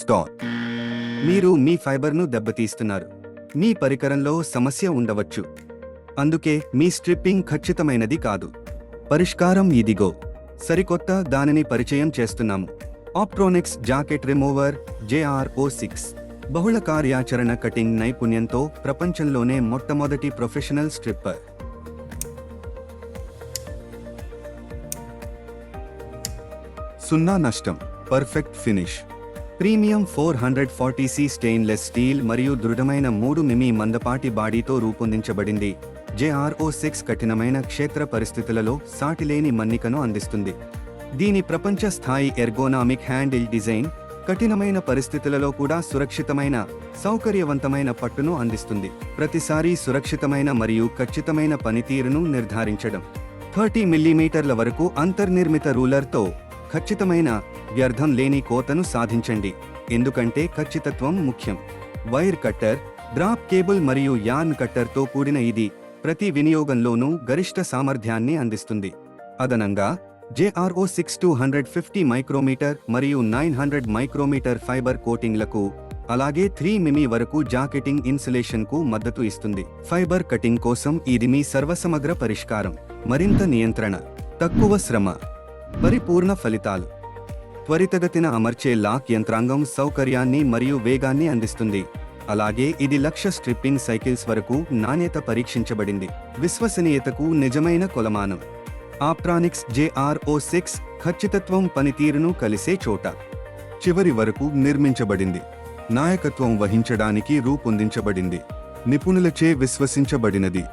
Stop. మీరు మీ ఫైబర్ను దెబ్బతీస్తున్నారు. మీ పరికరంలో సమస్య ఉండవచ్చు, అందుకే మీ స్ట్రిప్పింగ్ ఖచ్చితమైనది కాదు. పరిష్కారం ఇదిగో. సరికొత్త దానిని పరిచయం చేస్తున్నాము. ఆప్ట్రోనిక్స్ జాకెట్ రిమూవర్ JRO6. బహుళ కార్యాచరణ కటింగ్ నైపుణ్యంతో ప్రపంచంలోనే మొట్టమొదటి ప్రొఫెషనల్ స్ట్రిప్పర్. సున్నా నష్టం, perfect finish. Premium 440C stainless steel మరియు దృఢమైన 3 మిమీ మందపాటి బాడీతో రూపొందించబడింది. JRO6 కఠినమైన క్షేత్ర పరిస్థితులలో సాటిలేని మన్నికను అందిస్తుంది. దీని ప్రపంచ స్థాయి ఎర్గోనామిక్ హ్యాండిల్ డిజైన్ కఠినమైన పరిస్థితులలో కూడా సురక్షితమైన, సౌకర్యవంతమైన పట్టును అందిస్తుంది. ప్రతిసారీ సురక్షితమైన మరియు ఖచ్చితమైన పనితీరును నిర్ధారించడం. 30 మిల్లీమీటర్ల వరకు అంతర్నిర్మిత రూలర్తో ఖచ్చితమైన, వ్యర్థం లేని కోతను సాధించండి, ఎందుకంటే ఖచ్చితత్వం ముఖ్యం. వైర్ కట్టర్, డ్రాప్ కేబుల్ మరియు యార్న్ కట్టర్తో కూడిన ఇది ప్రతి వినియోగంలోనూ గరిష్ట సామర్థ్యాన్ని అందిస్తుంది. అదనంగా JRO6 250 మైక్రోమీటర్ మరియు 900 మైక్రోమీటర్ ఫైబర్ కోటింగ్లకు, అలాగే 3 మిమీ వరకు జాకెటింగ్ ఇన్సులేషన్కు మద్దతు ఇస్తుంది. ఫైబర్ కటింగ్ కోసం ఇది మీ సర్వసమగ్ర పరిష్కారం. మరింత నియంత్రణ, తక్కువ శ్రమ, పరిపూర్ణ ఫలితాలు. త్వరితగతిన అమర్చే లాక్ యంత్రాంగం సౌకర్యాన్ని మరియు వేగాన్ని అందిస్తుంది. అలాగే ఇది లక్ష స్ట్రిప్పింగ్ సైకిల్స్ వరకు నాణ్యత పరీక్షించబడింది. విశ్వసనీయతకు నిజమైన కొలమానం. ఆప్ట్రానిక్స్ JRO6 ఖచ్చితత్వం, పనితీరును కలిసే చోట. చివరి వరకు నిర్మించబడింది, నాయకత్వం వహించడానికి రూపొందించబడింది, నిపుణులచే విశ్వసించబడినది.